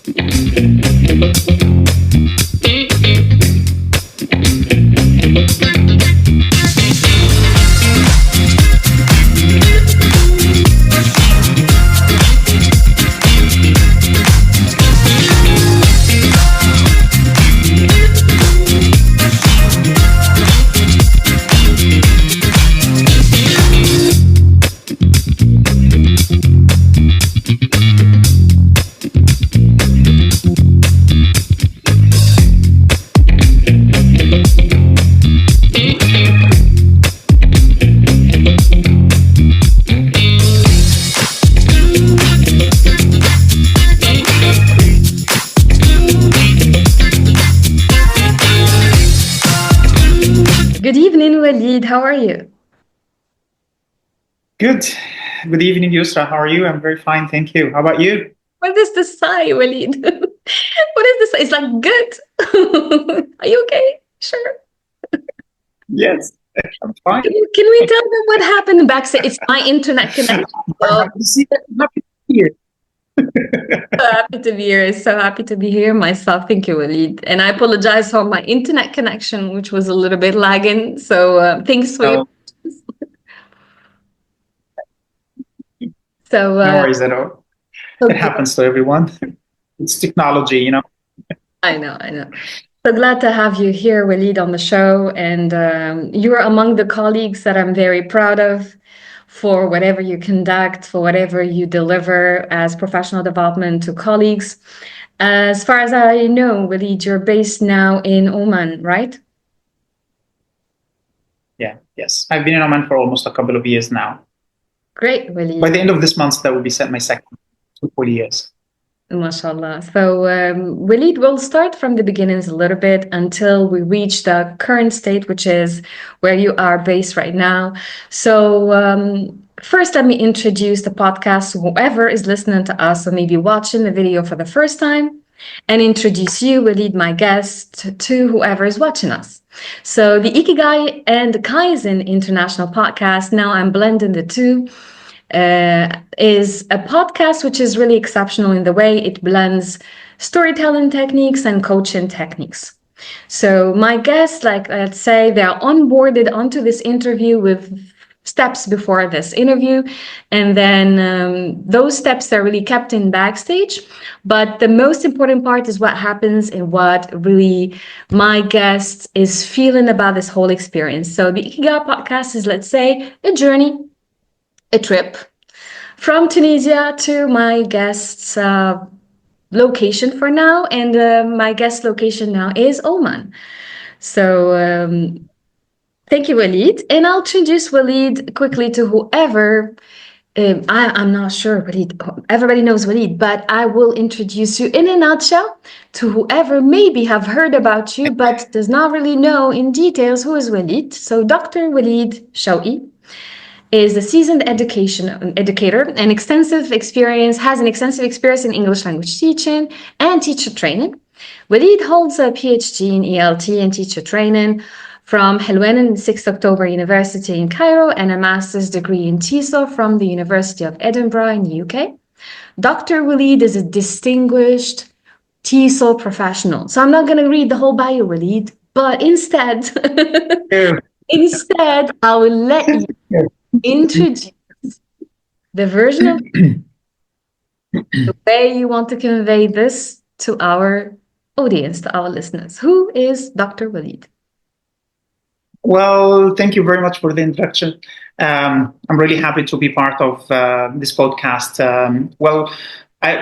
Good evening, Walid. How are you? Good. Good evening, Yousra. How are you? I'm very fine, thank you. How about you? What is the sigh, Walid? What is this? It's like good. Are you okay? Sure. Yes, I'm fine. Can we tell them what happened backstage? It's my internet connection. Happy to see you. Happy to be here. So happy to be here. So happy to be here myself. Thank you, Walid. And I apologize for my internet connection, which was a little bit lagging. So thanks for your. So no worries at all. It happens to everyone. It's technology, you know. I know. So glad to have you here, Walid, on the show. And you are among the colleagues that I'm very proud of for whatever you conduct, for whatever you deliver as professional development to colleagues. As far as I know, Walid, you're based now in Oman, right? Yes. I've been in Oman for almost a couple of years now. Great, Walid. By the end of this month, that will be my second 2 years. MashaAllah. So, Walid, we'll start from the beginnings a little bit until we reach the current state, which is where you are based right now. So, first, let me introduce the podcast to whoever is listening to us or maybe watching the video for the first time, and introduce you, Walid, my guest, to whoever is watching us. So, the Ikigai and Kaizen International Podcast, now I'm blending the two, is a podcast which is really exceptional in the way it blends storytelling techniques and coaching techniques. So my guests, like let's say, they're onboarded onto this interview with steps before this interview, and then those steps are really kept in backstage. But the most important part is what happens and what really my guest is feeling about this whole experience. So the Ikigai podcast is, let's say, a journey, a trip from Tunisia to my guest's location for now, and my guest location now is Oman. So thank you, Walid, and I'll introduce Walid quickly to whoever. I'm not sure, Walid. Everybody knows Walid, but I will introduce you in a nutshell to whoever maybe have heard about you but does not really know in details who is Walid. So Dr. Walid Shawky is a seasoned educator and has an extensive experience in English language teaching and teacher training. Walid holds a Ph.D. in ELT and teacher training from Helwan and 6th October University in Cairo, and a master's degree in TESOL from the University of Edinburgh in the UK. Dr. Walid is a distinguished TESOL professional. So I'm not going to read the whole bio, Walid, but instead, I will let you introduce the version of the way you want to convey this to our audience, to our listeners. Who is Dr. Walid? Well, thank you very much for the introduction. I'm really happy to be part of this podcast.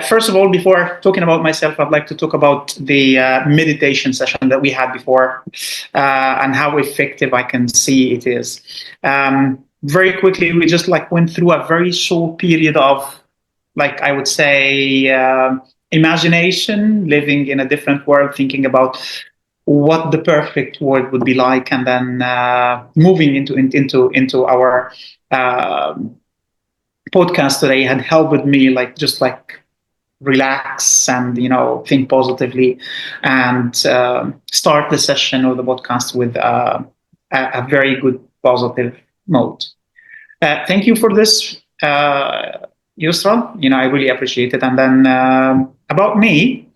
First of all, before talking about myself, I'd like to talk about the meditation session that we had before and how effective I can see it is. Very quickly, we just went through a very short period of, I would say, imagination, living in a different world, thinking about what the perfect world would be like, and then moving into our podcast today had helped me relax and think positively and start the session or the podcast with a very good positive note. Thank you for this, Yousra. I really appreciate it. And then about me,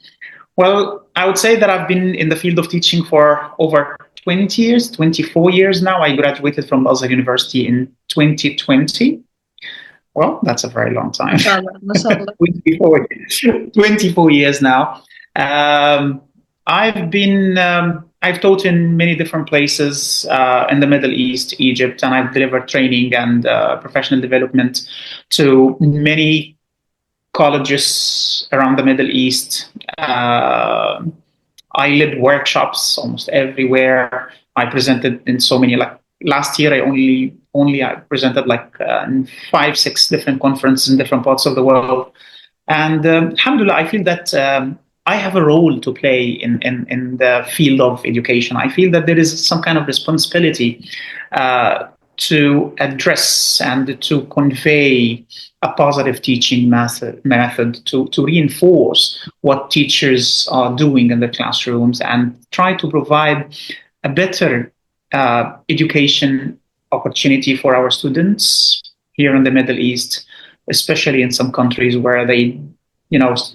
Well, I would say that I've been in the field of teaching for over 20 years, 24 years now. I graduated from Azhar University in 2020. Well, that's a very long time. Mashallah. 24 years now. Um, I've taught in many different places in the Middle East, Egypt, and I've delivered training and professional development to many colleges around the Middle East. I led workshops almost everywhere. I presented in so many, like last year, I presented like 5, 6 different conferences in different parts of the world. And alhamdulillah, I feel that I have a role to play in the field of education. I feel that there is some kind of responsibility to address and to convey a positive teaching method to reinforce what teachers are doing in the classrooms and try to provide a better education opportunity for our students here in the Middle East, especially in some countries where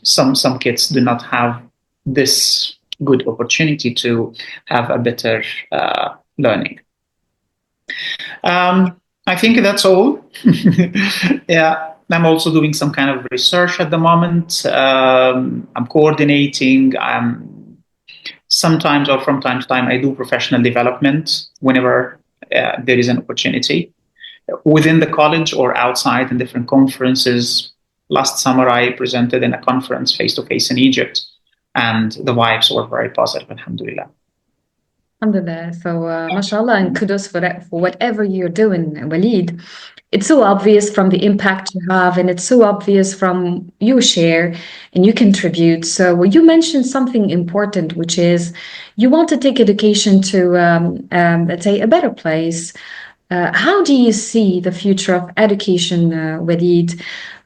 some kids do not have this good opportunity to have a better learning. I think that's all. Yeah. I'm also doing some kind of research at the moment. I'm coordinating. Sometimes or from time to time, I do professional development whenever there is an opportunity within the college or outside in different conferences. Last summer, I presented in a conference face-to-face in Egypt, and the vibes were very positive, alhamdulillah. Alhamdulillah. So, mashallah, and kudos for that, for whatever you're doing, Walid. It's so obvious from the impact you have, and it's so obvious from you share and you contribute. So, you mentioned something important, which is you want to take education to, let's say, a better place. How do you see the future of education, Walid?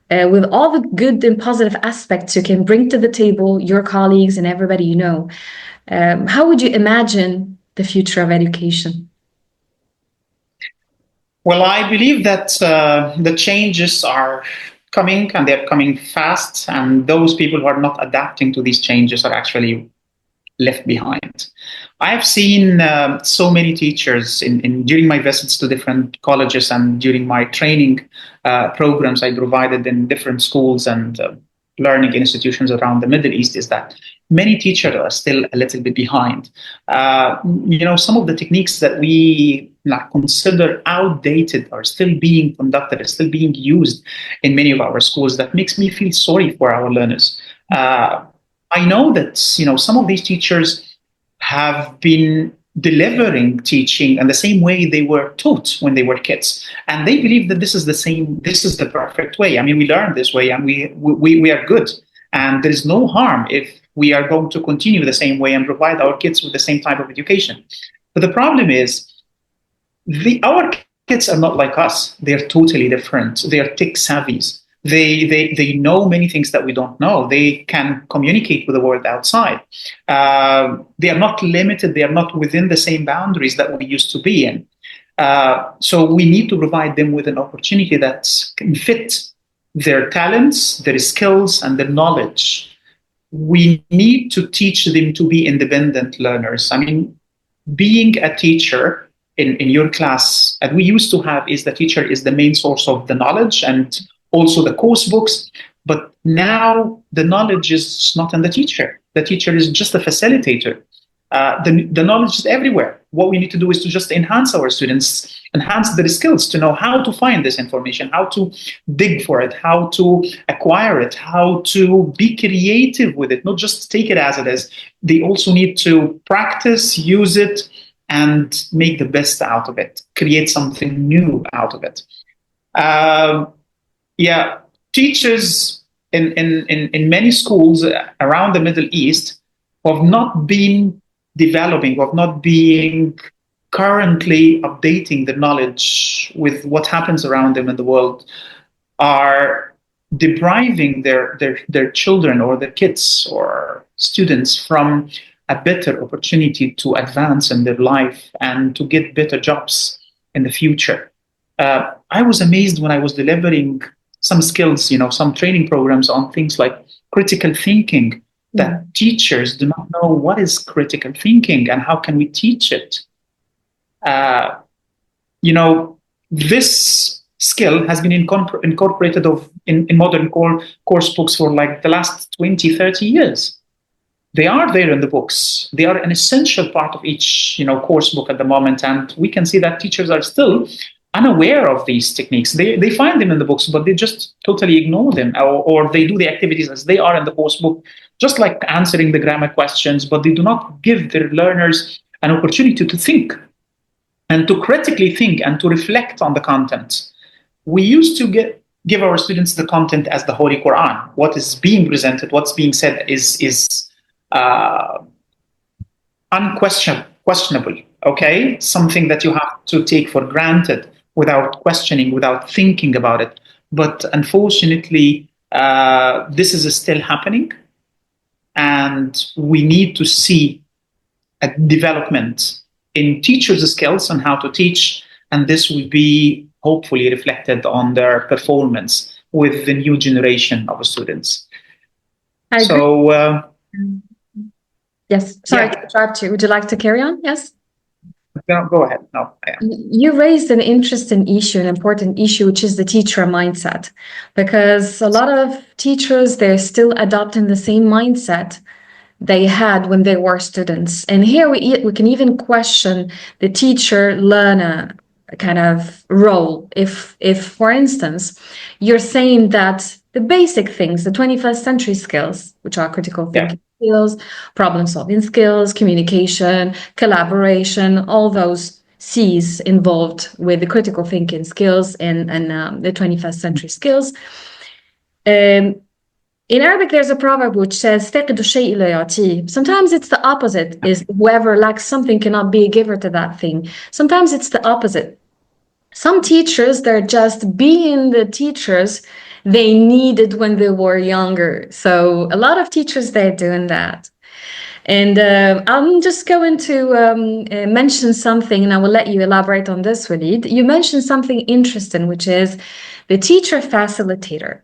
With all the good and positive aspects you can bring to the table, your colleagues and everybody you know, how would you imagine the future of education? Well, I believe that the changes are coming and they're coming fast, and those people who are not adapting to these changes are actually left behind. I've seen so many teachers during my visits to different colleges and during my training programs I provided in different schools and learning institutions around the Middle East, is that many teachers are still a little bit behind. Some of the techniques that we consider outdated are still being conducted, are still being used in many of our schools. That makes me feel sorry for our learners. I know that some of these teachers have been delivering teaching in the same way they were taught when they were kids, and they believe that this is the perfect way. I mean, we learn this way, and we are good, and there is no harm if we are going to continue the same way and provide our kids with the same type of education. But the problem is, our kids are not like us. They are totally different. They are tech savvies. They know many things that we don't know. They can communicate with the world outside. They are not limited. They are not within the same boundaries that we used to be in. So we need to provide them with an opportunity that can fit their talents, their skills, and their knowledge. We need to teach them to be independent learners. I mean, being a teacher in your class, and we used to have, is the teacher is the main source of the knowledge and also the course books. But now the knowledge is not in the teacher. The teacher is just a facilitator. The knowledge is everywhere. What we need to do is to just enhance our students, enhance their skills to know how to find this information, how to dig for it, how to acquire it, how to be creative with it, not just take it as it is. They also need to practice, use it, and make the best out of it, create something new out of it. Teachers in many schools around the Middle East have not been developing, of not being currently updating the knowledge with what happens around them in the world, are depriving their children or their kids or students from a better opportunity to advance in their life and to get better jobs in the future. I was amazed when I was delivering some skills, some training programs on things like critical thinking. that teachers do not know what is critical thinking and how can we teach it. This skill has been incorporated in modern course books for like the last 20, 30 years. They are there in the books. They are an essential part of each, course book at the moment. And we can see that teachers are still unaware of these techniques. They find them in the books, but they just totally ignore them, or they do the activities as they are in the course book, just like answering the grammar questions, but they do not give their learners an opportunity to think and to critically think and to reflect on the content. We used to give our students the content as the Holy Quran. What is being presented, what's being said is unquestionable, okay? Something that you have to take for granted without questioning, without thinking about it. But unfortunately, this is still happening. And we need to see a development in teachers' skills on how to teach. And this will be hopefully reflected on their performance with the new generation of students. Yes, sorry to interrupt you. Would you like to carry on? Yes? No, go ahead. No, you raised an interesting issue, an important issue, which is the teacher mindset, because a lot of teachers, they're still adopting the same mindset they had when they were students. And here we can even question the teacher-learner kind of role. If, for instance, you're saying that the basic things, the 21st century skills, which are critical thinking skills, problem-solving skills, communication, collaboration, all those C's involved with the critical thinking skills and the 21st century skills. In Arabic, there's a proverb which says, فَقِدُ الشَّيْءِ لَا يُعْطِيهِ. Sometimes it's the opposite, is whoever lacks something cannot be a giver to that thing. Sometimes it's the opposite. Some teachers, they're just being the teachers they needed when they were younger. So a lot of teachers, they're doing that. And I'm just going to mention something, and I will let you elaborate on this, Walid. You mentioned something interesting, which is the teacher facilitator.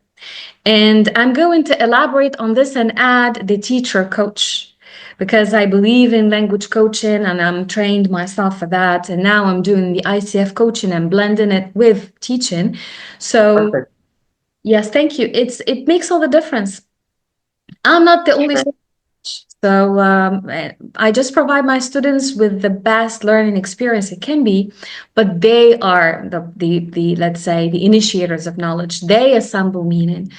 And I'm going to elaborate on this and add the teacher coach, because I believe in language coaching and I'm trained myself for that. And now I'm doing the ICF coaching and blending it with teaching. So perfect. Yes, thank you. It makes all the difference. I'm not the only so I just provide my students with the best learning experience it can be, but they are the let's say the initiators of knowledge. They assemble meaning.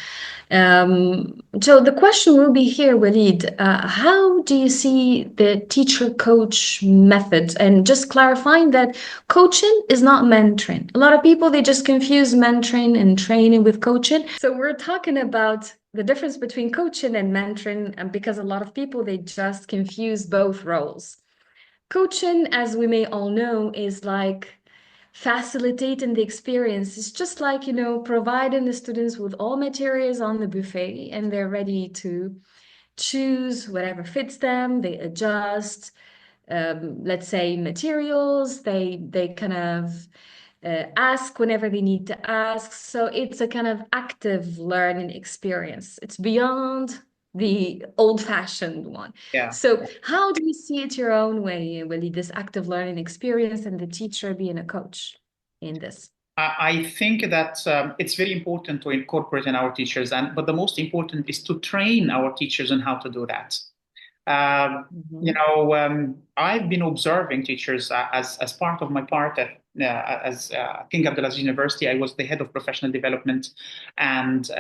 So the question will be here, Walid, how do you see the teacher-coach method? And just clarifying that coaching is not mentoring. A lot of people, they just confuse mentoring and training with coaching. So we're talking about the difference between coaching and mentoring, and because a lot of people, they just confuse both roles. Coaching, as we may all know, is like facilitating the experience. It's just like, providing the students with all materials on the buffet and they're ready to choose whatever fits them. They adjust, let's say, materials. They kind of ask whenever they need to ask. So it's a kind of active learning experience. It's beyond the old-fashioned one. Yeah. So how do you see it your own way, Willie, this active learning experience and the teacher being a coach in this? I think that it's very important to incorporate in our teachers, but the most important is to train our teachers on how to do that. I've been observing teachers as part of my part at King Abdulaziz University. I was the head of professional development, and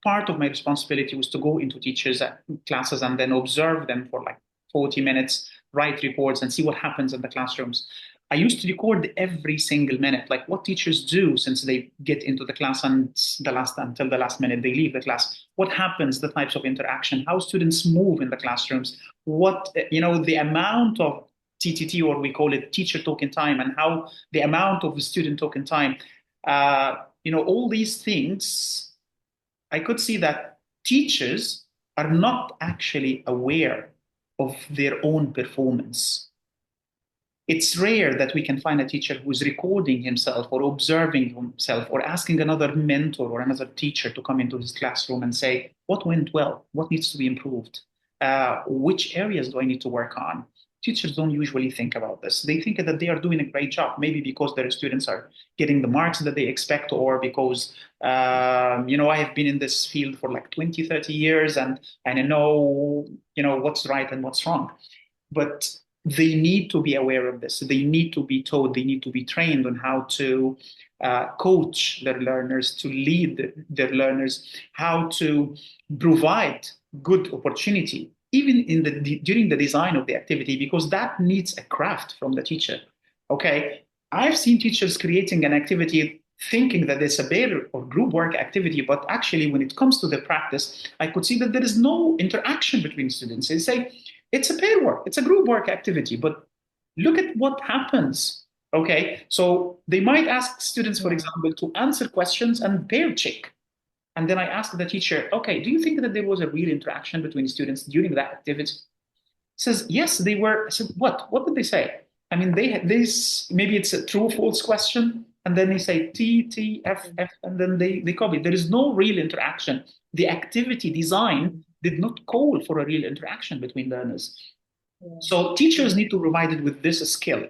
part of my responsibility was to go into teachers' classes and then observe them for like 40 minutes, write reports, and see what happens in the classrooms. I used to record every single minute, like what teachers do since they get into the class and until the last minute they leave the class. What happens, the types of interaction, how students move in the classrooms, what, the amount of TTT, or we call it teacher talking time, and how the amount of student talking time, all these things. I could see that teachers are not actually aware of their own performance. It's rare that we can find a teacher who is recording himself or observing himself or asking another mentor or another teacher to come into his classroom and say, what went well? What needs to be improved? which areas do I need to work on? Teachers don't usually think about this. They think that they are doing a great job, maybe because their students are getting the marks that they expect, or because, I have been in this field for like 20, 30 years and I know, what's right and what's wrong. But they need to be aware of this. They need to be taught, they need to be trained on how to coach their learners, to lead their learners, how to provide good opportunity, even during the design of the activity, because that needs a craft from the teacher. Okay, I've seen teachers creating an activity thinking that it's a pair or group work activity, but actually when it comes to the practice, I could see that there is no interaction between students. They say, it's a pair work, it's a group work activity, but look at what happens. Okay, so they might ask students, for example, to answer questions and pair check. And then I ask the teacher, okay, do you think that there was a real interaction between students during that activity? Says, yes, they were. I said, what? What did they say? I mean, they had this, maybe it's a true false question. And then they say T, T, F, F, and then they copy. There is no real interaction. The activity design did not call for a real interaction between learners. So teachers need to provide it with this skill,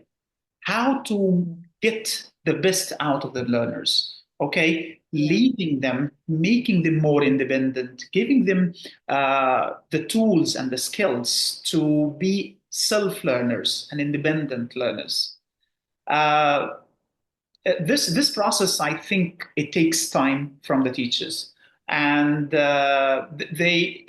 how to get the best out of the learners. Okay, leading them, making them more independent, giving them the tools and the skills to be self-learners and independent learners. This process, I think, it takes time from the teachers, and they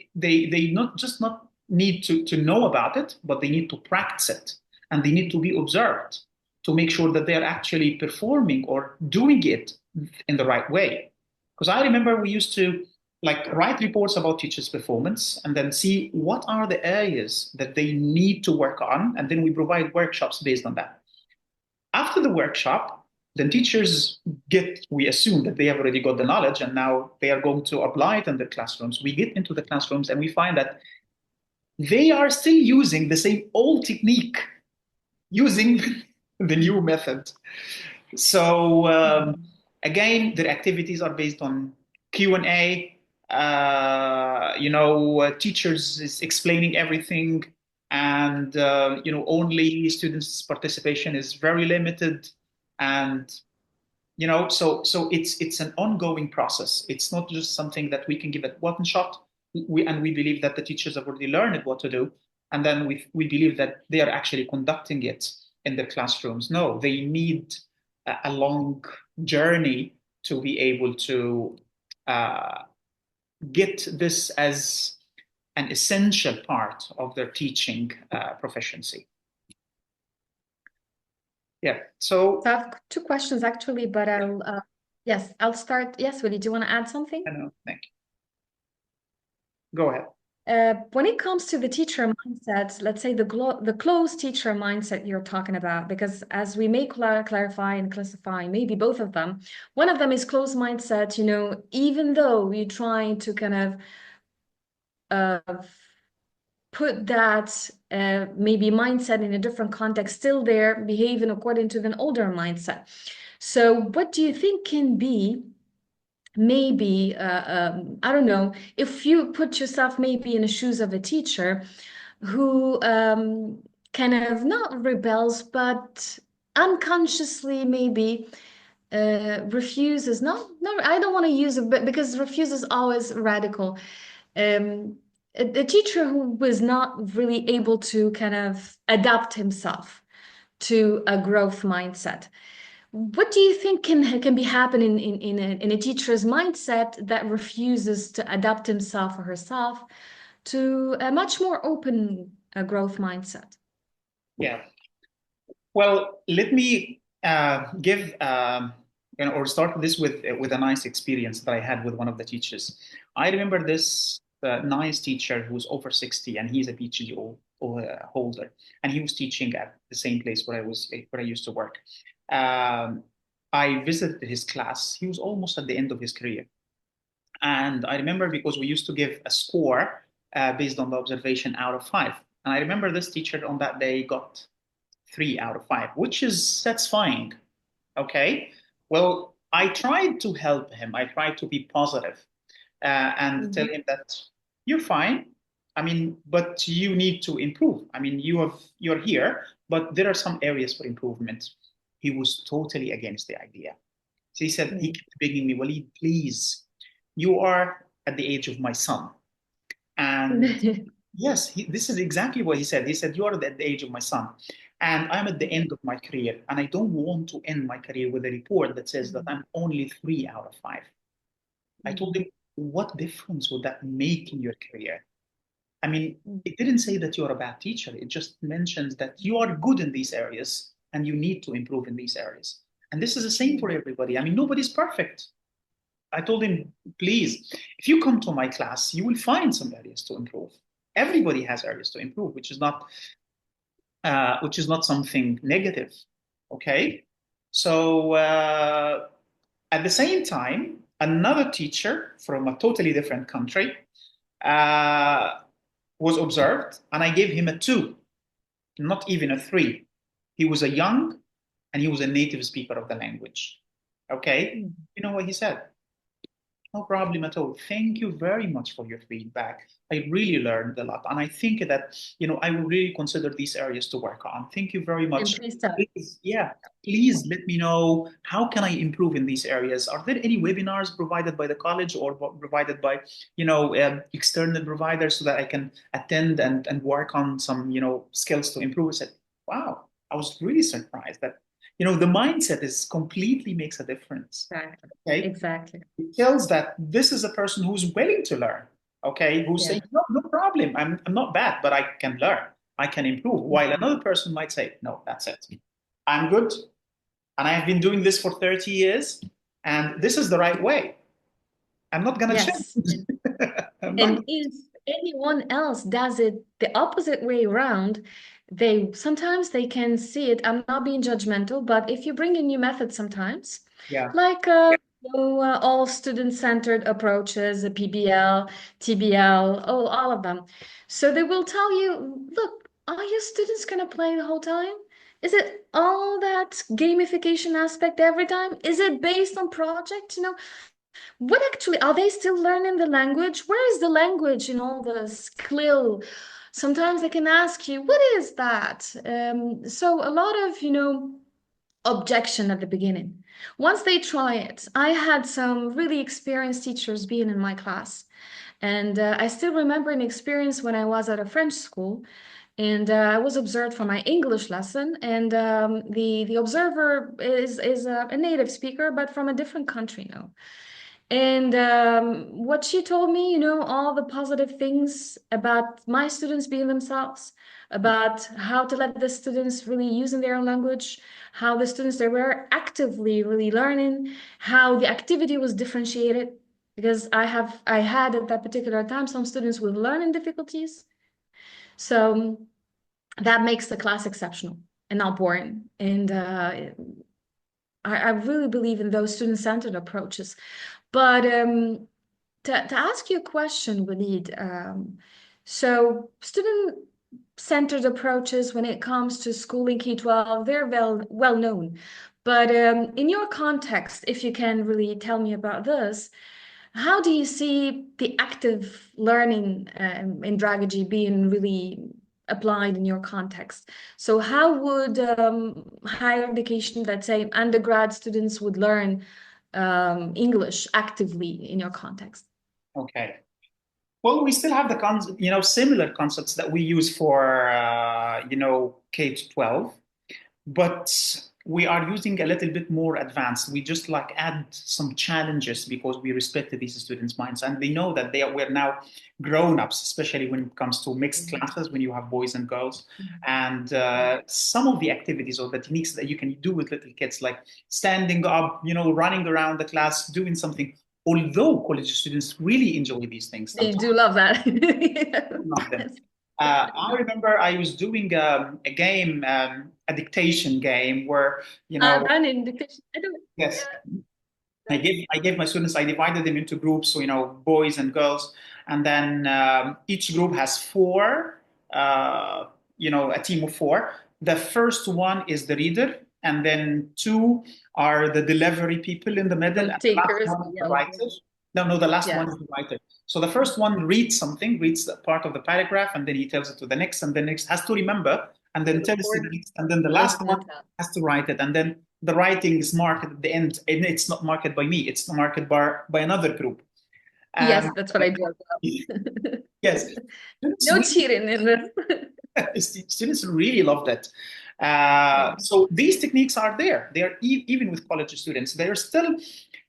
not need to know about it, but they need to practice it, and they need to be observed to make sure that they are actually performing or doing it in the right way. Because I remember we used to like write reports about teachers' performance and then see what are the areas that they need to work on, and then we provide workshops based on that. After the workshop, then teachers we assume that they have already got the knowledge and now they are going to apply it in the classrooms. We get into the classrooms and we find that they are still using the same old technique, using the new method. So again, their activities are based on Q&A. Teachers is explaining everything, and only students' participation is very limited, and so it's an ongoing process. It's not just something that we can give at one shot. We believe that the teachers have already learned what to do, and then we believe that they are actually conducting it in the classrooms. No, they need a long journey to be able to get this as an essential part of their teaching proficiency. Yeah. So I have two questions actually, but I'll start. Yes, Willie, do you want to add something? No, thank you. Go ahead. When it comes to the teacher mindset, let's say the closed teacher mindset you're talking about, because as we may clarify and classify, maybe both of them, one of them is closed mindset, even though you're trying to kind of put that maybe mindset in a different context, still they're behaving according to an older mindset. So what do you think can be maybe I don't know, if you put yourself maybe in the shoes of a teacher who kind of not rebels but unconsciously maybe refuses, no, I don't want to use it, but because refuse is always radical. A teacher who was not really able to kind of adapt himself to a growth mindset. What do you think can be happening in a teacher's mindset that refuses to adapt himself or herself to a much more open growth mindset? Yeah. Well, let me give or start this with a nice experience that I had with one of the teachers. I remember this nice teacher who's over 60 and he's a Ph.D. holder, and he was teaching at the same place where I used to work. I visited his class. He was almost at the end of his career. And I remember because we used to give a score based on the observation out of 5. And I remember this teacher on that day got 3 out of 5, which is satisfying. Okay. Well, I tried to help him. I tried to be positive and tell him that you're fine. I mean, but you need to improve. I mean, you're here, but there are some areas for improvement. He was totally against the idea. So he said, he kept begging me, Walid, please, you are at the age of my son. And yes, this is exactly what he said. He said, you are at the age of my son. And I'm at the end of my career. And I don't want to end my career with a report that says that I'm only 3 out of 5. I told him, what difference would that make in your career? I mean, it didn't say that you're a bad teacher. It just mentions that you are good in these areas and you need to improve in these areas. And this is the same for everybody. I mean, nobody's perfect. I told him, please, if you come to my class, you will find some areas to improve. Everybody has areas to improve, which is not something negative. Okay. So at the same time, another teacher from a totally different country was observed, and I gave him a 2, not even a 3. He was a young, and he was a native speaker of the language. Okay. You know what he said? No problem at all. Thank you very much for your feedback. I really learned a lot. And I think that, I will really consider these areas to work on. Thank you very much. Please, yeah, please let me know, how can I improve in these areas? Are there any webinars provided by the college or provided by, external providers so that I can attend and work on some, skills to improve? I said, wow, I was really surprised that the mindset is completely makes a difference. Exactly. Okay? Exactly. It tells that this is a person who's willing to learn. Okay, who's saying, no problem. I'm not bad, but I can learn. I can improve. While another person might say, no, that's it. I'm good. And I have been doing this for 30 years. And this is the right way. I'm not going to change. And if anyone else does it the opposite way around, sometimes they can see it. I'm not being judgmental, but if you bring a new method sometimes, like all student-centered approaches, a PBL, TBL, all of them. So they will tell you, look, are your students going to play the whole time? Is it all that gamification aspect every time? Is it based on project? What actually are they still learning the language? Where is the language in all the skill? Sometimes they can ask you, what is that? So a lot of, objection at the beginning. Once they try it, I had some really experienced teachers being in my class. And I still remember an experience when I was at a French school. And I was observed for my English lesson, and the observer is a native speaker, but from a different country now. And what she told me, all the positive things about my students being themselves, about how to let the students really use in their own language, how the students they were actively really learning, how the activity was differentiated. Because I had at that particular time some students with learning difficulties. So that makes the class exceptional and not boring. And I really believe in those student-centered approaches. But to ask you a question, Walid, so student-centered approaches when it comes to schooling K-12, they're well known. But in your context, if you can really tell me about this, how do you see the active learning in Dragagy being really applied in your context? So how would higher education, let's say undergrad students would learn English actively in your context? Okay. Well, we still have similar concepts that we use for, K-12, but we are using a little bit more advanced. We just add some challenges because we respect these students' minds, and they know that we're now grown-ups, especially when it comes to mixed classes, when you have boys and girls. And some of the activities or the techniques that you can do with little kids, like standing up, running around the class, doing something. Although college students really enjoy these things. They do love that. Love them. I remember I was doing a game, a dictation game where, running dictation. yes, I gave my students, I divided them into groups, so, boys and girls. And then each group has 4, a team of 4. The first one is the reader, and then 2 are the delivery people in the middle, and the last one is the writer. No, the last one Yes, is the writer. So the first one reads something, reads the part of the paragraph, and then he tells it to the next, and the next has to remember, and to then the tells to the board next, and then the is last gonna one tell. has to write it, and then the writing is marked at the end, and it's not marked by me; it's marked by another group. Yes, And that's what I do as well. yes, students No really, cheating in this. students really loved it. Yeah. So these techniques are there. They are even with college students. They are still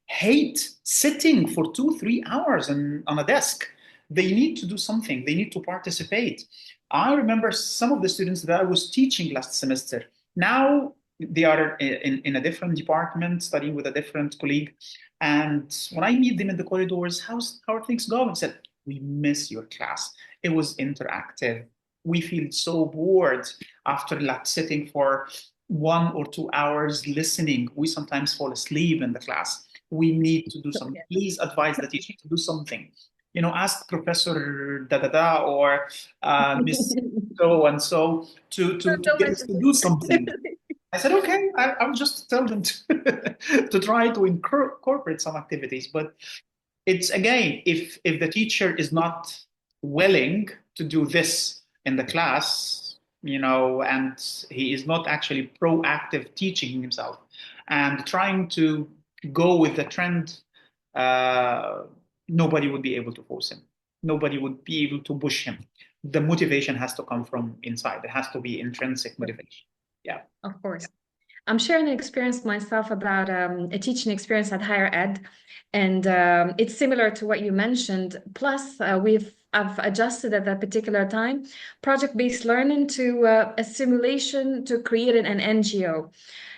hate sitting for 2, 3 hours on a desk. They need to do something. They need to participate. I remember some of the students that I was teaching last semester. Now they are in a different department, studying with a different colleague. And when I meet them in the corridors, how are things going? I said, we miss your class. It was interactive. We feel so bored after like sitting for 1 or 2 hours listening. We sometimes fall asleep in the class. We need to do something. Yeah. Please advise the teacher to do something. Ask Professor da da da or Miss so and so to Don't get let us to do something. I said, okay, I'll just tell them to try to incorporate some activities. But it's again, if the teacher is not willing to do this in the class, and he is not actually proactive teaching himself and trying to go with the trend, uh, nobody would be able to force him. Nobody would be able to push him. The motivation has to come from inside. It has to be intrinsic motivation. Yeah. Of course. I'm sharing an experience myself about a teaching experience at higher ed, and it's similar to what you mentioned. Plus, I've adjusted at that particular time project-based learning to a simulation to create an NGO,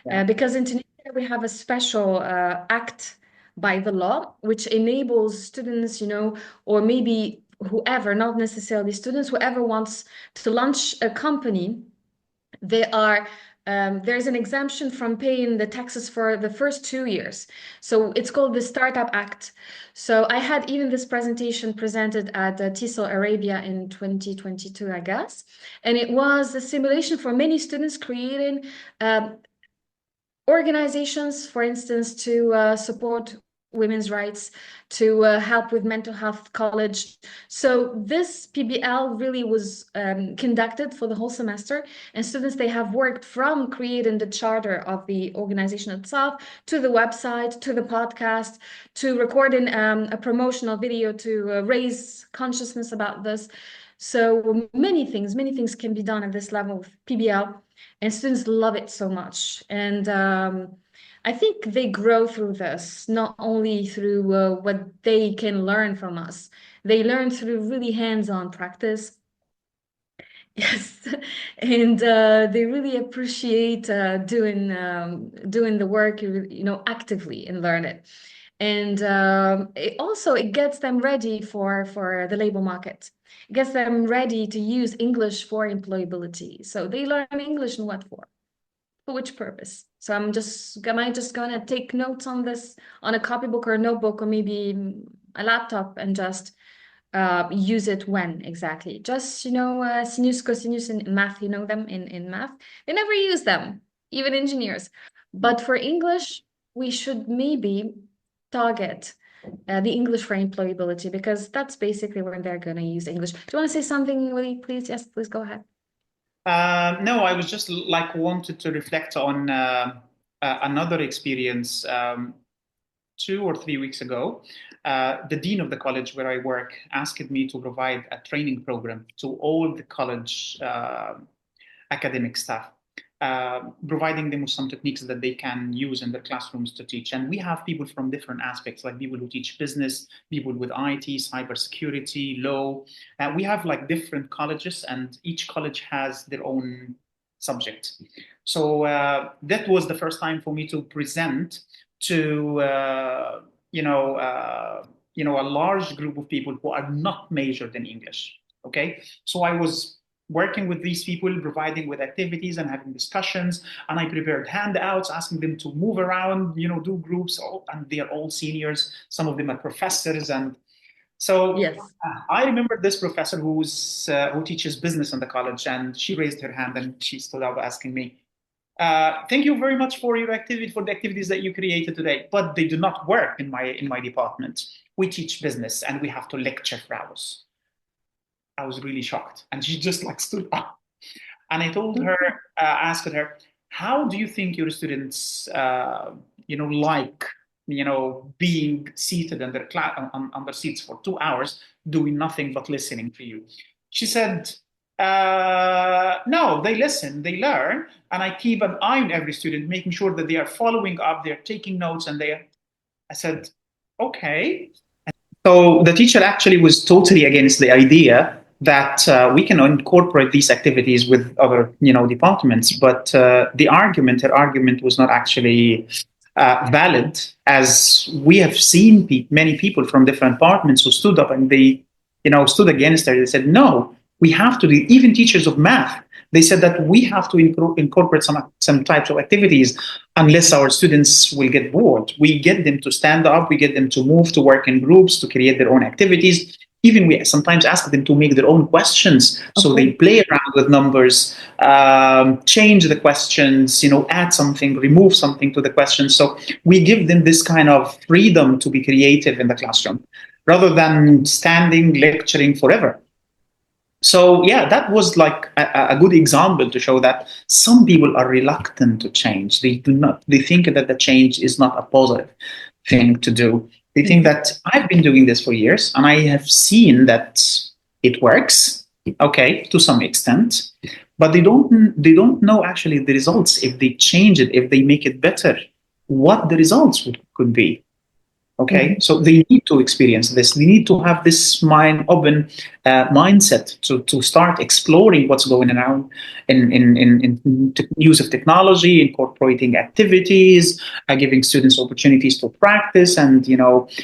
Yeah. because in Tunisia we have a special act by the law which enables students, or maybe whoever, not necessarily students, whoever wants to launch a company. There's an exemption from paying the taxes for the first 2 years. So it's called the Startup Act. So I had even this presentation presented at TESOL Arabia in 2022, I guess. And it was a simulation for many students creating organizations, for instance, to support women's rights, to help with mental health college. So this PBL really was conducted for the whole semester, and students, they have worked from creating the charter of the organization itself, to the website, to the podcast, to recording a promotional video to raise consciousness about this. So many things can be done at this level with PBL, and students love it so much. And I think they grow through this, not only through what they can learn from us. They learn through really hands-on practice. Yes, and they really appreciate doing the work, actively, and learn it. And it gets them ready for the labor market. It gets them ready to use English for employability. So they learn English and what for? For which purpose? So am I just gonna take notes on this on a copybook or a notebook or maybe a laptop and just use it when exactly? Just, sinus, cosinus in math, them in math. They never use them, even engineers. But for English, we should maybe target the English for employability, because that's basically where they're going to use English. Do you want to say something, Willie, please? Yes, please go ahead. No, I was just like wanted to reflect on another experience 2 or 3 weeks ago. The dean of the college where I work asked me to provide a training program to all the college academic staff, providing them with some techniques that they can use in their classrooms to teach. And we have people from different aspects, like people who teach business, people with IT, cybersecurity, law. We have like different colleges, and each college has their own subject. So that was the first time for me to present to a large group of people who are not majored in English. Okay, so I was working with these people, providing with activities and having discussions. And I prepared handouts, asking them to move around, do groups. And they are all seniors. Some of them are professors. And so Yes. I remember this professor who teaches business in the college, and she raised her hand and she stood up asking me, thank you very much for the activities that you created today, but they do not work in my department. we teach business and we have to lecture for hours. I was really shocked. And she just like stood up. And I told her, asked her, how do you think your students, like, being seated in their on their seats for 2 hours, doing nothing but listening to you? She said, no, they listen, they learn, and I keep an eye on every student, making sure that they are following up, they're taking notes, and I said, okay. So the teacher actually was totally against the idea that we can incorporate these activities with other, departments. But her argument was not actually valid, as we have seen many people from different departments who stood up and they, stood against her. They said, no, we have to do, even teachers of math. They said that we have to incorporate some types of activities, unless our students will get bored. We get them to stand up, we get them to move, to work in groups, to create their own activities. Even we sometimes ask them to make their own questions. So they play around with numbers, change the questions, add something, remove something to the questions. So we give them this kind of freedom to be creative in the classroom, rather than standing, lecturing forever. So yeah, that was like a good example to show that some people are reluctant to change. They think that the change is not a positive thing to do. They think that I've been doing this for years and I have seen that it works, okay, to some extent, but they don't know actually the results. If they change it, if they make it better, what the results could be. Okay, so they need to experience this. They need to have this open mindset to start exploring what's going on in use of technology, incorporating activities, giving students opportunities to practice and,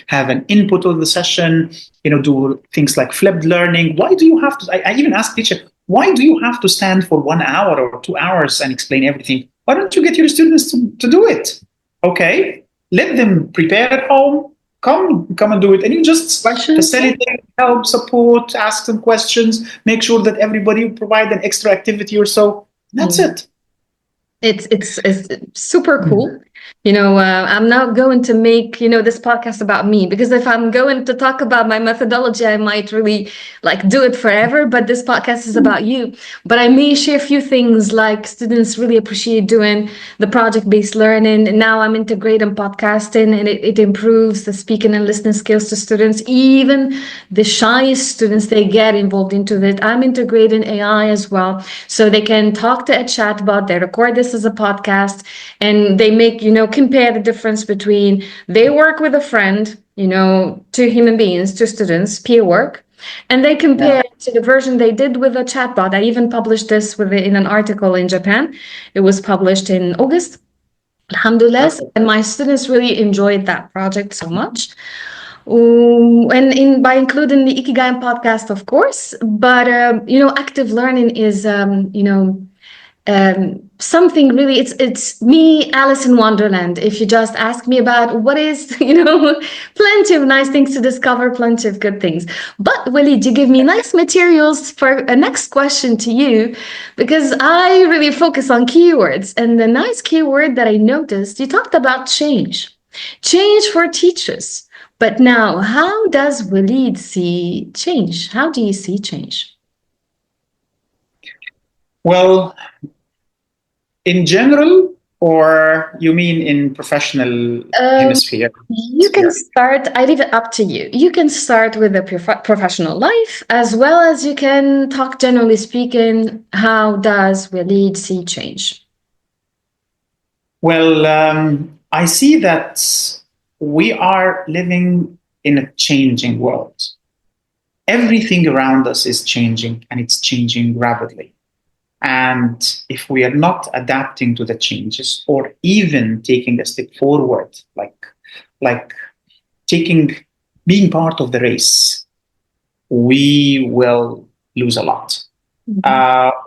have an input of the session, do things like flipped learning. Why do you have to, I even asked teacher, why do you have to stand for 1 hour or 2 hours and explain everything? Why don't you get your students to do it? Okay. Let them prepare at home, come and do it. And you just facilitate, help, support, ask them questions, make sure that everybody provide an extra activity or so. That's it. It's super cool. I'm not going to make, this podcast about me, because if I'm going to talk about my methodology, I might really do it forever. But this podcast is about you. But I may share a few things like students really appreciate doing the project-based learning. And now I'm integrating podcasting, and it improves the speaking and listening skills to students. Even the shyest students, they get involved into it. I'm integrating AI as well, so they can talk to a chatbot. They record this as a podcast, and they make, compare the difference between they work with a friend, two human beings, two students, peer work, and they compare to the version they did with a chatbot. I even published this in an article in Japan. It was published in August, alhamdulillah, and my students really enjoyed that project so much. And by including the Ikigai podcast, of course, but active learning is something really, it's me, Alice in Wonderland. If you just ask me about what is, plenty of nice things to discover, plenty of good things. But Walid, you give me nice materials for a next question to you, because I really focus on keywords. And the nice keyword that I noticed, you talked about change for teachers. But now, how does Walid see change? How do you see change? Well, in general, or you mean in professional hemisphere? You can start, I leave it up to you. You can start with the professional life, as well as you can talk generally speaking, how does Walid see change? Well, I see that we are living in a changing world. Everything around us is changing, and it's changing rapidly. And if we are not adapting to the changes, or even taking a step forward, like being part of the race, we will lose a lot.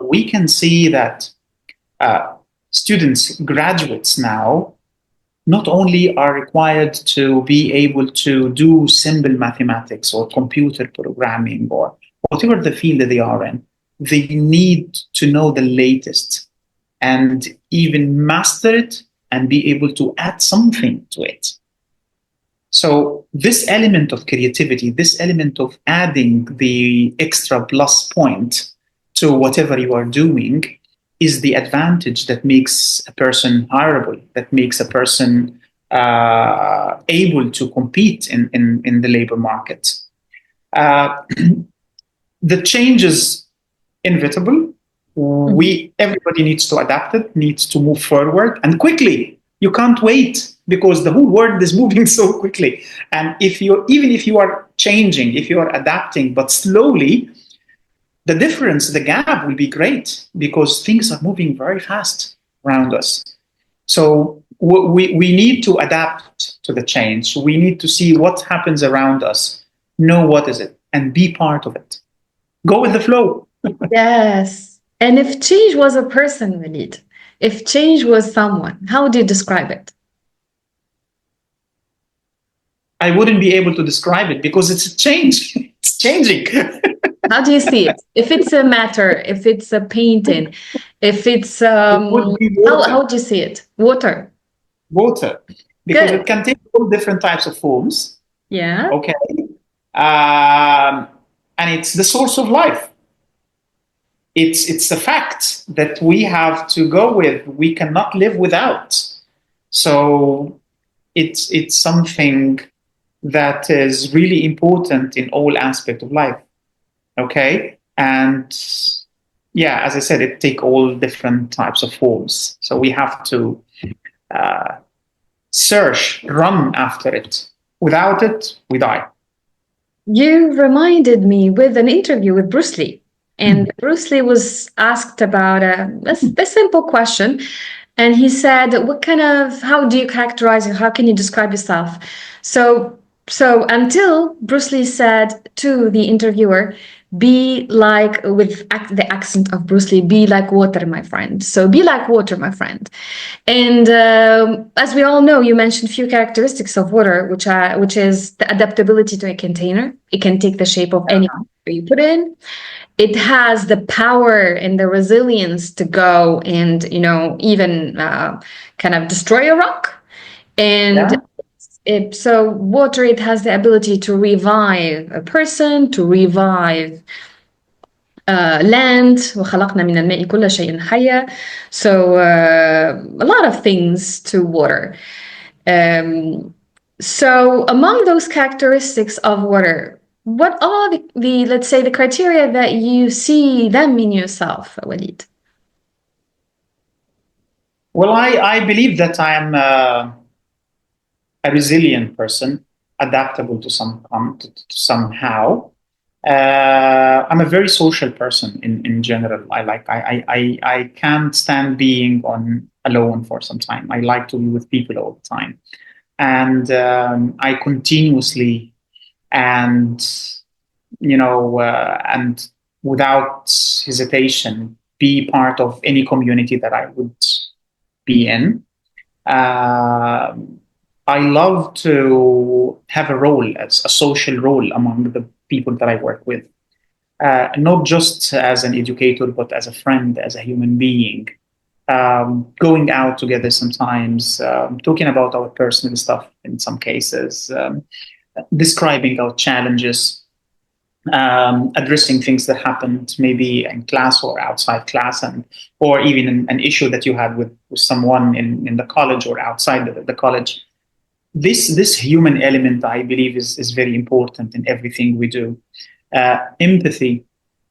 We can see that students, graduates now, not only are required to be able to do simple mathematics or computer programming or whatever the field that they are in, they need to know the latest and even master it and be able to add something to it. So this element of creativity, this element of adding the extra plus point to whatever you are doing is the advantage that makes a person hireable, that makes a person able to compete in the labor market. The change is inevitable. Everybody needs to adapt it, needs to move forward, and quickly. You can't wait because the whole world is moving so quickly. And even if you are changing, if you are adapting, but slowly, the difference, the gap will be great because things are moving very fast around us. So we need to adapt to the change. We need to see what happens around us, know what is it, and be part of it. Go with the flow. Yes. And if change was a person, Walid, if change was someone, how would you describe it? I wouldn't be able to describe it because it's a change. It's changing. How do you see it? If it's a matter, if it's a painting, if it's It would be water. how would you see it? Water. Water. Because Good. it can take all different types of forms. Yeah. Okay. And it's the source of life. It's a fact that we have to go with. We cannot live without. So it's something that is really important in all aspects of life. Okay. And yeah, as I said, it take all different types of forms. So we have to search, run after it. Without it, we die. You reminded me with an interview with Bruce Lee. And Bruce Lee was asked about a simple question. And he said, how do you characterize it? How can you describe yourself? So until Bruce Lee said to the interviewer, be like, with the accent of Bruce Lee, be like water, my friend. So be like water, my friend. And as we all know, you mentioned a few characteristics of water, which is the adaptability to a container. It can take the shape of any you put in. It has the power and the resilience to go and, even kind of destroy a rock. And so water, it has the ability to revive a person, to revive land. وخلقنا من الماء كل شيء حي. So a lot of things to water. So among those characteristics of water, what are the let's say the criteria that you see them in yourself, Walid? Well, I believe that I am a resilient person, adaptable to somehow. I'm a very social person in general. I can't stand being alone for some time. I like to be with people all the time, and I continuously and and without hesitation be part of any community that I would be in. I love to have a role, as a social role among the people that I work with, not just as an educator, but as a friend, as a human being, going out together sometimes, talking about our personal stuff in some cases, describing our challenges, addressing things that happened maybe in class or outside class, or even an issue that you had with someone in the college or outside the college. This human element, I believe, is very important in everything we do. Empathy.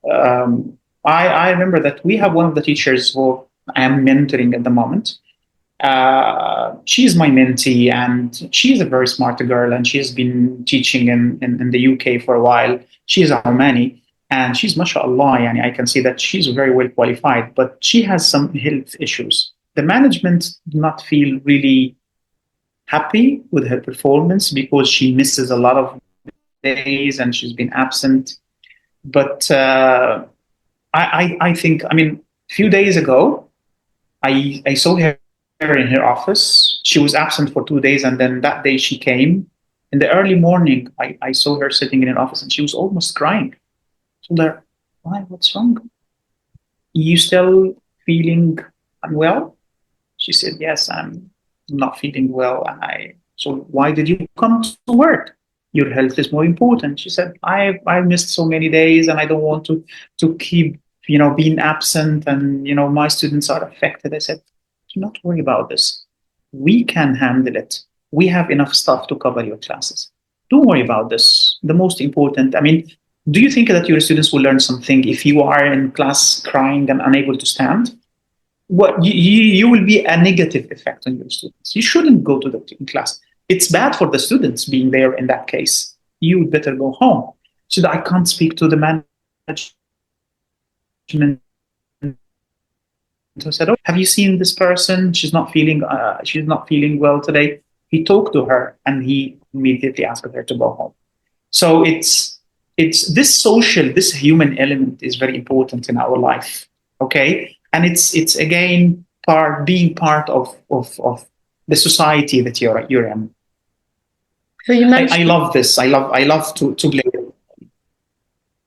I remember that we have one of the teachers who I am mentoring at the moment. She's my mentee, and she's a very smart girl, and she's been teaching in the UK for a while. She's a Omani, and she's mashallah, and I can see that she's very well qualified, but she has some health issues. The management do not feel really happy with her performance because she misses a lot of days and she's been absent. But I think, a few days ago, I saw her in her office. She was absent for 2 days, and then that day she came. In the early morning, I saw her sitting in an office, and she was almost crying. I told her, why? What's wrong? You still feeling unwell? She said, yes, I'm not feeling well. And I So why did you come to work? Your health is more important. She said, I missed so many days and I don't want to keep, being absent, and, my students are affected. I said, do not worry about this. We can handle it. We have enough stuff to cover your classes. Don't worry about this. The most important, do you think that your students will learn something if you are in class crying and unable to stand? What you will be a negative effect on your students. You shouldn't go to the class. It's bad for the students being there in that case. You would better go home. So that I can't speak to the management. So I said, "Oh, have you seen this person? She's not feeling well today." He talked to her and he immediately asked her to go home. So it's this human element is very important in our life. Okay. And it's again being part of the society that you're in. So you mentioned, I love this. I love to play.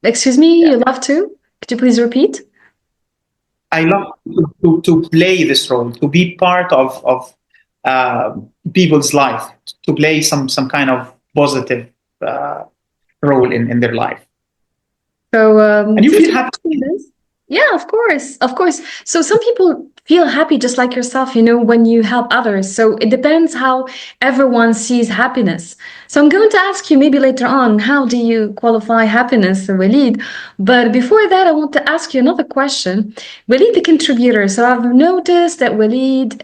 Excuse me, you love to? Could you please repeat? I love to play this role, to be part of people's life, to play some kind of positive role in their life. So and you feel happy. Yeah, of course. So some people feel happy just like yourself, when you help others. So it depends how everyone sees happiness. So I'm going to ask you maybe later on, how do you qualify happiness, Walid? But before that, I want to ask you another question. Walid, the contributor. So I've noticed that Walid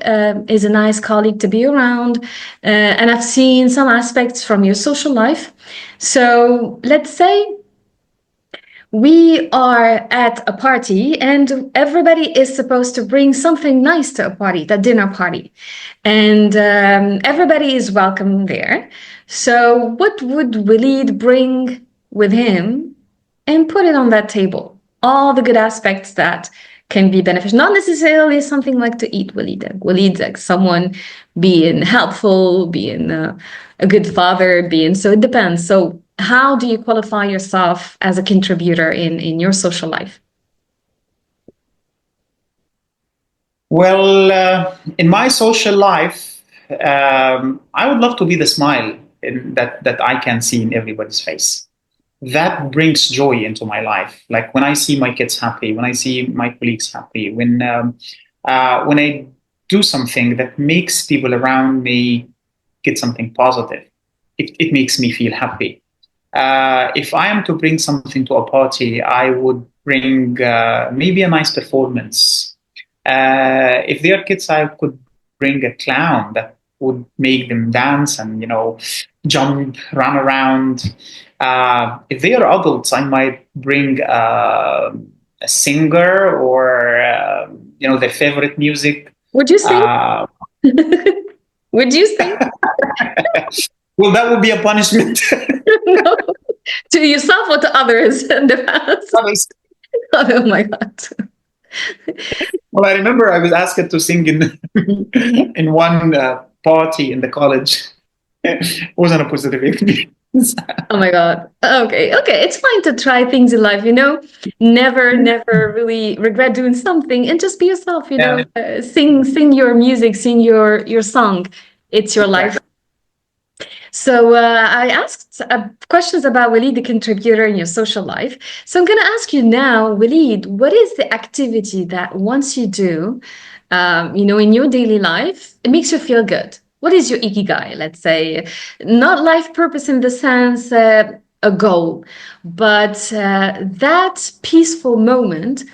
is a nice colleague to be around, and I've seen some aspects from your social life. So let's say we are at a party and everybody is supposed to bring something nice to a party, the dinner party. And everybody is welcome there. So what would Walid bring with him and put it on that table? All the good aspects that can be beneficial, not necessarily something like to eat. Walid, like someone being helpful, being a good father, so it depends. So how do you qualify yourself as a contributor in your social life? Well, in my social life, I would love to be the smile that I can see in everybody's face. That brings joy into my life. Like when I see my kids happy, when I see my colleagues happy, when I do something that makes people around me get something positive, it makes me feel happy. If I am to bring something to a party, I would bring maybe a nice performance. If they are kids, I could bring a clown that would make them dance and, jump, run around. If they are adults, I might bring a singer or, their favorite music. Would you sing? Would you sing? Well, that would be a punishment. No. To yourself or to others in the past? Oh my God. Well, I remember I was asked to sing in one party in the college. It wasn't a positive experience. Oh my God. Okay. It's fine to try things in life, Never really regret doing something, and just be yourself, sing your music, sing your song. It's your life. So I asked questions about Walid, the contributor in your social life. So I'm going to ask you now, Walid, what is the activity that once you do, in your daily life, it makes you feel good? What is your Ikigai, let's say? Not life purpose in the sense a goal, but that peaceful moment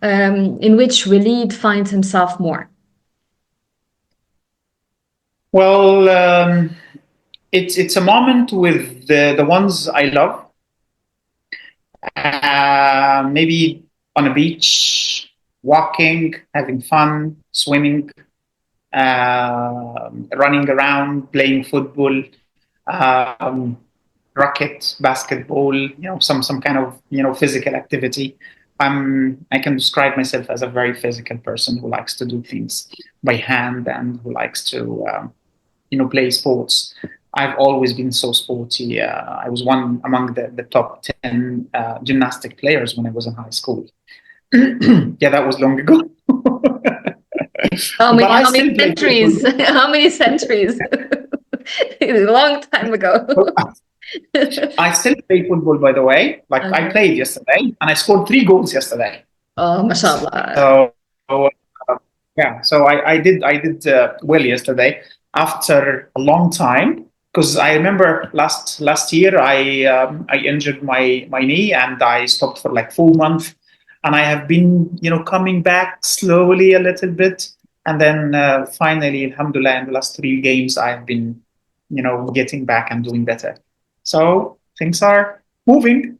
in which Walid finds himself more. Well, it's a moment with the ones I love. Maybe on a beach, walking, having fun, swimming, running around, playing football, racket, basketball, some kind of, physical activity. I can describe myself as a very physical person who likes to do things by hand and who likes to, play sports. I've always been so sporty. I was one among the top 10 gymnastic players when I was in high school. Yeah, that was long ago. How many centuries? How many centuries? A long time ago. I still play football, by the way. Like I played yesterday, and I scored 3 goals yesterday. Oh, mashallah. So yeah, so I did well yesterday after a long time, because I remember last year I injured my knee and I stopped for like 4 months, and I have been coming back slowly a little bit, and then finally, alhamdulillah, in the last 3 games I've been getting back and doing better. So things are moving.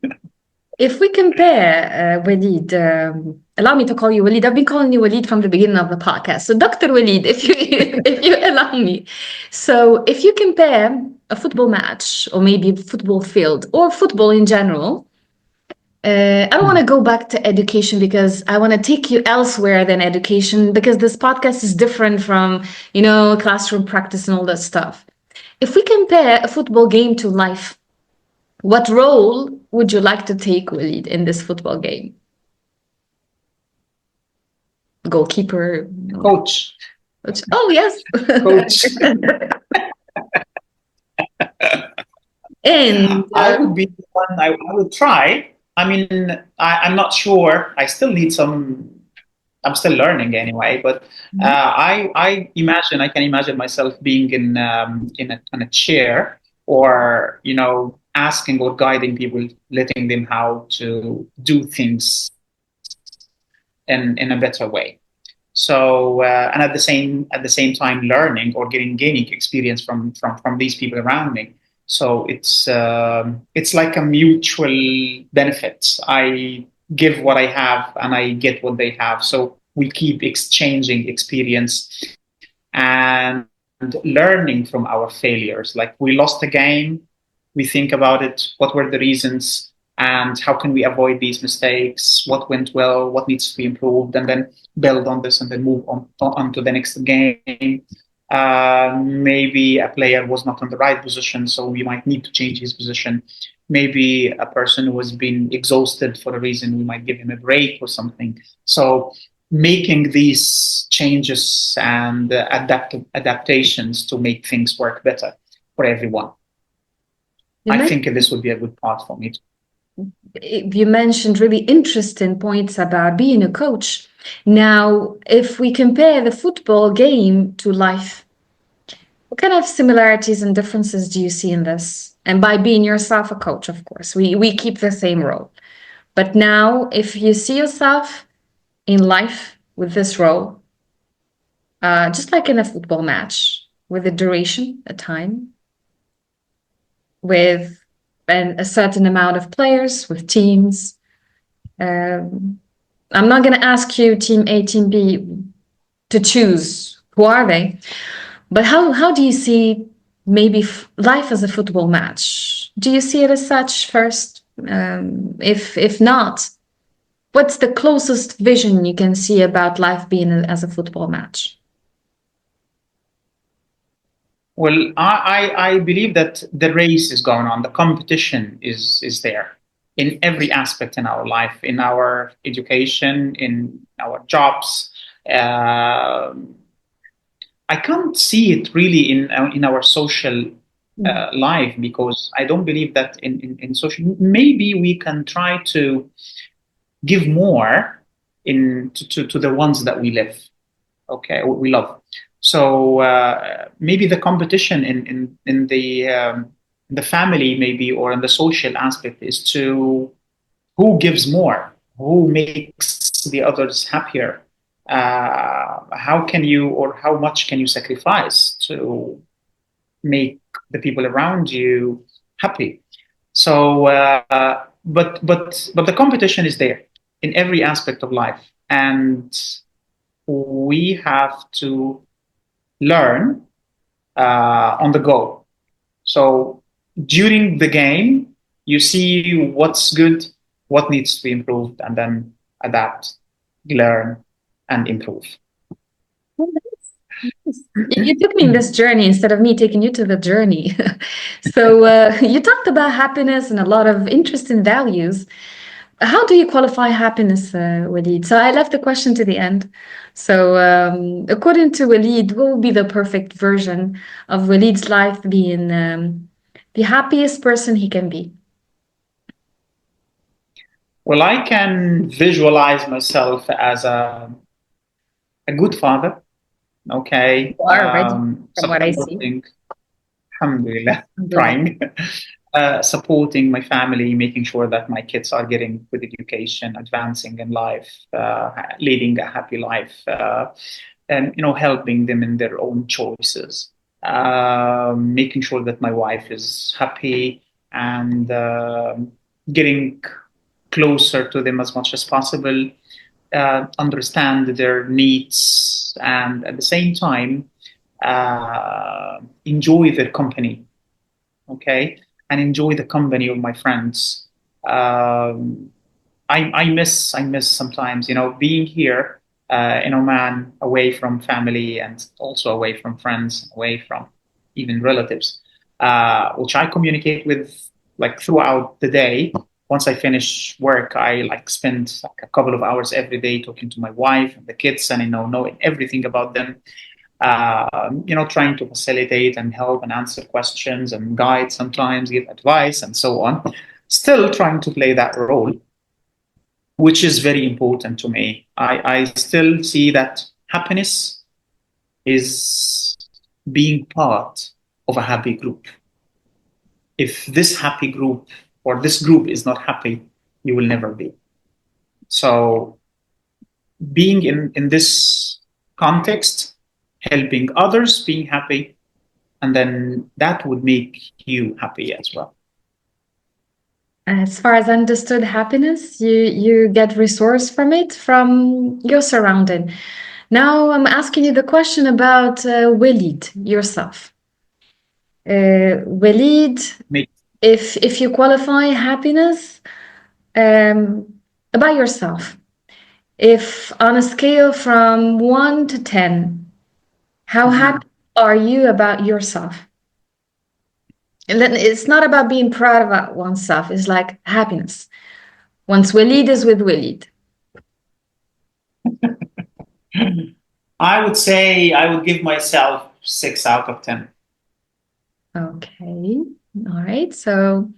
If we compare, Walid, allow me to call you Walid. I've been calling you Walid from the beginning of the podcast. So, Dr. Walid, if you allow me. So, if you compare a football match, or maybe a football field, or football in general, I don't want to go back to education because I want to take you elsewhere than education, because this podcast is different from, classroom practice and all that stuff. If we compare a football game to life, what role would you like to take, Walid, in this football game? Goalkeeper? Coach. Oh, yes. Coach. And I would be the one, I would try. I mean, I'm not sure. I still need I'm still learning anyway, but I can imagine myself being in a chair, or asking or guiding people, letting them how to do things in a better way. So and at the same time learning or gaining experience from these people around me. So it's like a mutual benefit. I give what I have and I get what they have. So we keep exchanging experience and learning from our failures. Like we lost a game, we think about it, what were the reasons, and how can we avoid these mistakes, what went well, what needs to be improved, and then build on this and then move on to the next game. Maybe a player was not in the right position, so we might need to change his position. Maybe a person who has been exhausted for a reason, we might give him a break or something. So making these changes and adaptations to make things work better for everyone. I think this would be a good part for me. You mentioned really interesting points about being a coach. Now, if we compare the football game to life, what kind of similarities and differences do you see in this? And by being yourself a coach, of course, we keep the same role. But now, if you see yourself in life with this role, just like in a football match, with a duration, a time, with a certain amount of players, with teams. I'm not going to ask you team A, team B to choose who are they, but how do you see maybe life as a football match? Do you see it as such first? If not, what's the closest vision you can see about life being as a football match? Well, I believe that the race is going on. The competition is there in every aspect in our life, in our education, in our jobs. I can't see it really in our social life, because I don't believe that in social. Maybe we can try to give more to the ones that we live. Okay, we love. So maybe the competition in the family, maybe, or in the social aspect, is to who gives more, who makes the others happier. How can you, or how much can you sacrifice to make the people around you happy? So, but the competition is there in every aspect of life, and we have to learn on the go. So during the game, you see what's good, what needs to be improved, and then adapt, learn, and improve. You took me in this journey instead of me taking you to the journey. So you talked about happiness and a lot of interesting values. how do you qualify happiness, Walid? So I left the question to the end. So according to Walid, what would be the perfect version of Walid's life being the happiest person he can be? Well, I can visualize myself as a good father, okay, You are already, from what I see. supporting, alhamdulillah, Alhamdulillah. trying, supporting my family, making sure that my kids are getting good education, advancing in life, leading a happy life, and helping them in their own choices, making sure that my wife is happy and getting closer to them as much as possible, understand their needs, and at the same time, enjoy their company, okay, and enjoy the company of my friends. I miss sometimes, being here in Oman, away from family and also away from friends, away from even relatives, which I communicate with like throughout the day. Once I finish work, I like spend like a couple of hours every day talking to my wife and the kids, and knowing everything about them. Trying to facilitate and help and answer questions and guide, sometimes give advice and so on. Still trying to play that role, which is very important to me. I still see that happiness is being part of a happy group. If this happy group or this group is not happy, you will never be. So being in this context, helping others, being happy, and then that would make you happy as well. As far as understood happiness, you get resource from it, from your surrounding. Now I'm asking you the question about Walid, yourself. Walid, if you qualify happiness about yourself, if on a scale from 1 to 10, how happy are you about yourself? And then it's not about being proud about oneself. It's like happiness. Once Walid is with Walid. I would say I would give myself 6 out of 10. Okay. All right. So,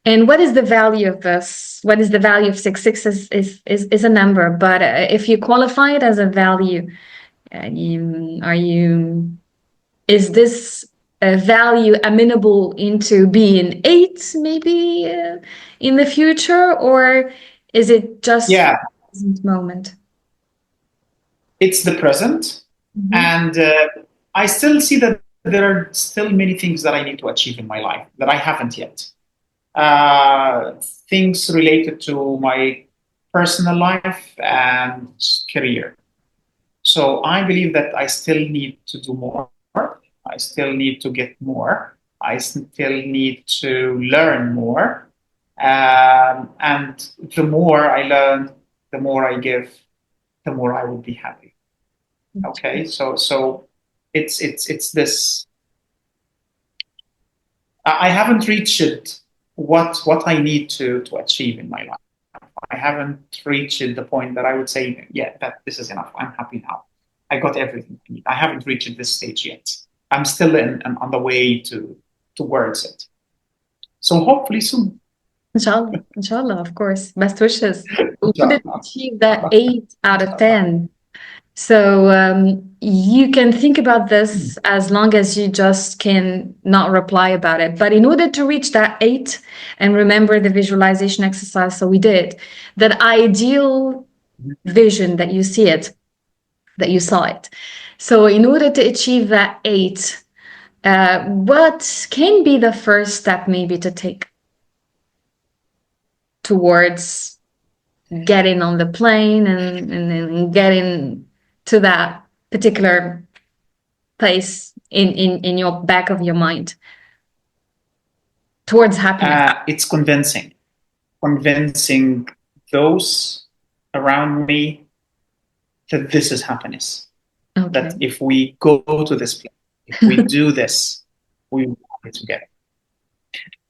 and what is the value of this? What is the value of 6? 6 is a number, but if you qualify it as a value, is this a value amenable into being 8 maybe in the future, or is it just the present moment? It's the present, and I still see that there are still many things that I need to achieve in my life that I haven't yet. Things related to my personal life and career. So I believe that I still need to do more. I still need to get more. I still need to learn more. And the more I learn, the more I give, the more I will be happy. Okay, so it's this. I haven't reached what I need to achieve in my life. I haven't reached the point that I would say, yeah, that this is enough. I'm happy now. I got everything I need. I haven't reached this stage yet. I'm still on the way towards it. So hopefully soon. Inshallah, of course. Best wishes. We couldn't achieve that 8 out of 10. So you can think about this as long as you just can not reply about it. But in order to reach that 8 and remember the visualization exercise, so we did, that ideal vision that you see it, that you saw it. So in order to achieve that 8, what can be the first step maybe to take towards getting on the plane and getting to that particular place in your back of your mind towards happiness? It's convincing those around me that this is happiness. Okay. That if we go to this place, if we do this, we will be together.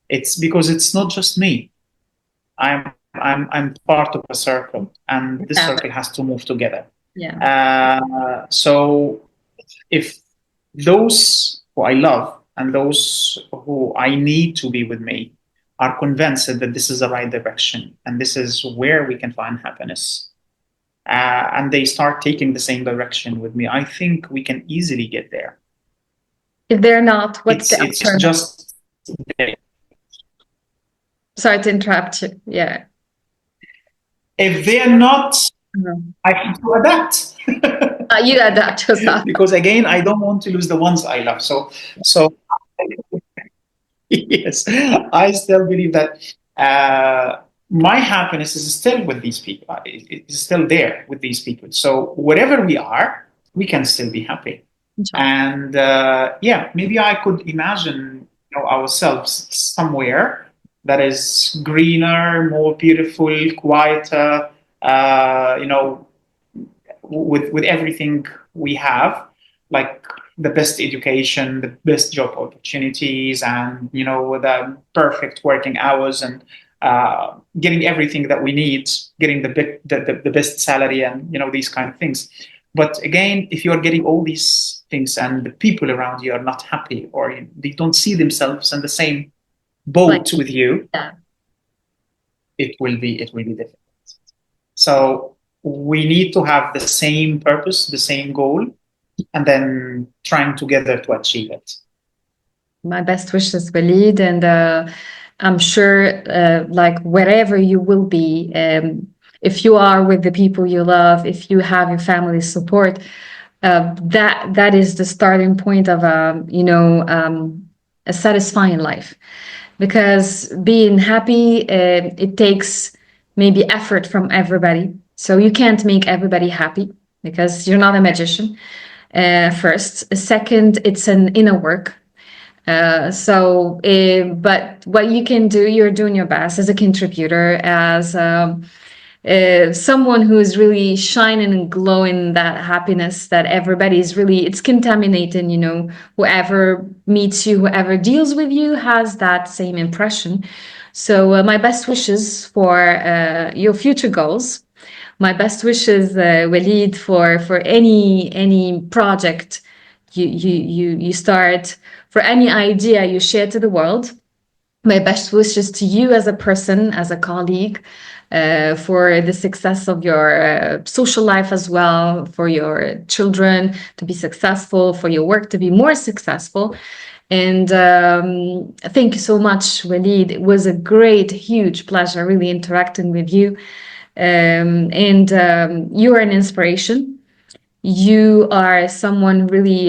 It's because it's not just me. I'm I'm part of a circle, and this circle has to move together. So if those who I love and those who I need to be with me are convinced that this is the right direction and this is where we can find happiness, and they start taking the same direction with me, I think we can easily get there. If they're not, what's the alternative? It's just sorry to interrupt you. Yeah. If they are not, I have to adapt. You adapt yourself. Because again, I don't want to lose the ones I love. So yes, I still believe that my happiness is still with these people. It's still there with these people. So wherever we are, we can still be happy. And maybe I could imagine ourselves somewhere that is greener, more beautiful, quieter, with everything we have, like the best education, the best job opportunities, and the perfect working hours, and getting everything that we need, getting the best salary, and these kind of things. But again, if you're getting all these things and the people around you are not happy, or they don't see themselves in the same boat with you, it will be difficult. So we need to have the same purpose, the same goal, and then trying together to achieve it. My best wishes, Walid, and I'm sure, like wherever you will be, if you are with the people you love, if you have your family's support, that is the starting point of a satisfying life. Because being happy, it takes maybe effort from everybody. So you can't make everybody happy because you're not a magician. First, second, it's an inner work. But what you can do, you're doing your best as a contributor, as someone who is really shining and glowing that happiness that everybody's really, it's contaminating, whoever meets you, whoever deals with you has that same impression. So my best wishes for your future goals. My best wishes, Walid, for any project you start, for any idea you share to the world. My best wishes to you as a person, as a colleague, for the success of your social life as well, for your children to be successful, for your work to be more successful. And thank you so much, Walid. It was a great, huge pleasure really interacting with you. And you are an inspiration. You are someone really,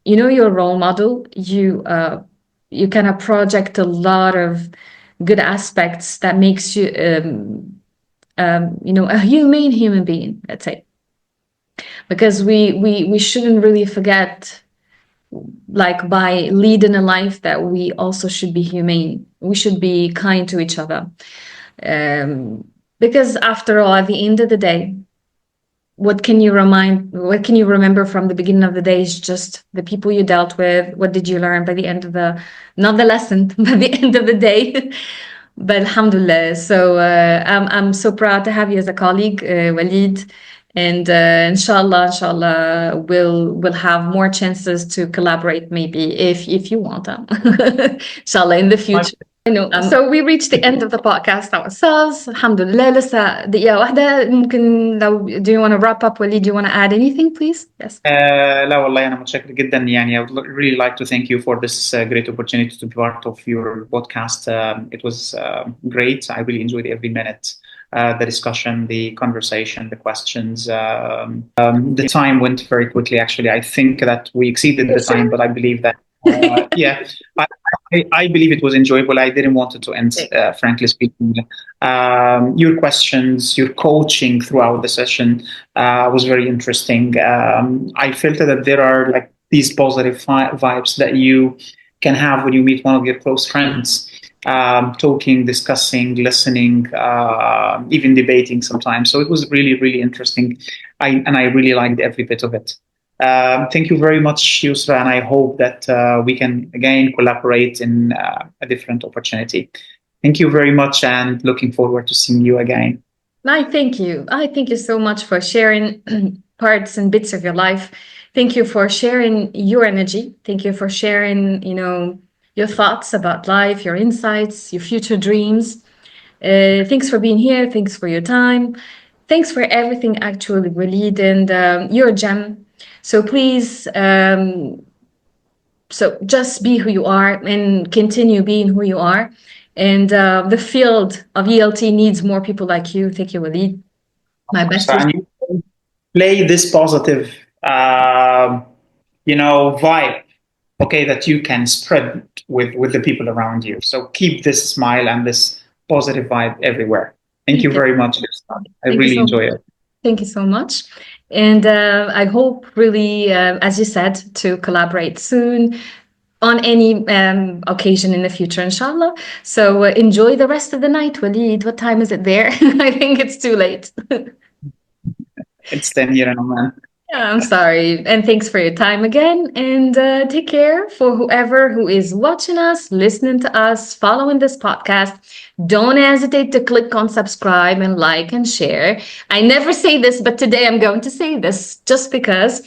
you're a role model. You kind of project a lot of good aspects that makes you, a humane human being, let's say. Because we shouldn't really forget, like by leading a life, that we also should be humane. We should be kind to each other. Because after all, at the end of the day, what can you remember from the beginning of the day is just the people you dealt with. What did you learn by the end of not the lesson, but the end of the day? But alhamdulillah. So I'm so proud to have you as a colleague, Walid. And inshallah, we'll have more chances to collaborate, maybe if you want them. Inshallah, in the future. So we reached the end of the podcast ourselves. Alhamdulillah. لسه دقيقة واحدة ممكن do you want to wrap up, Walid? Do you want to add anything, please? Yes. لا والله أنا متشكر جدا. I would really like to thank you for this great opportunity to be part of your podcast. It was great. I really enjoyed every minute. The discussion, the conversation, the questions. The time went very quickly, actually. I think that we exceeded the time, but I believe that, I believe it was enjoyable. I didn't want it to end, frankly speaking. Your questions, your coaching throughout the session was very interesting. I felt that there are like these positive vibes that you can have when you meet one of your close friends. Talking, discussing, listening, even debating sometimes. So it was really, really interesting. I really liked every bit of it. Thank you very much, Yousra, and I hope that we can again collaborate in a different opportunity. Thank Thank you very much, and looking forward to seeing you again. I thank you. I thank you so much for sharing parts and bits of your life. Thank you for sharing your energy. Thank you for sharing, your thoughts about life, your insights, your future dreams. Thanks for being here. Thanks for your time. Thanks for everything, actually, Walid, and you're a gem. So please, so just be who you are and continue being who you are. And the field of ELT needs more people like you. Thank you, Walid. My best So, wishes. play this positive, vibe, okay, that you can spread with the people around you. So keep this smile and this positive vibe everywhere. Thank you very much, Yousra. I Thank you really so enjoy much. it. Thank you so much. And I hope really, as you said, to collaborate soon on any occasion in the future, inshallah. So enjoy the rest of the night, Walid. What time is it there? I think it's too late. It's 10 here in Oman. Yeah, I'm sorry. And thanks for your time again. And take care for whoever who is watching us, listening to us, following this podcast. Don't hesitate to click on subscribe and like and share. I never say this, but today I'm going to say this just because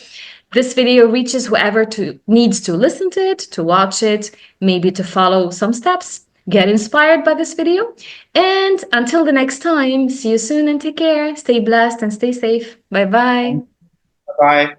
this video reaches whoever needs to listen to it, to watch it, maybe to follow some steps, get inspired by this video. And until the next time, see you soon and take care. Stay blessed and stay safe. Bye-bye. Bye.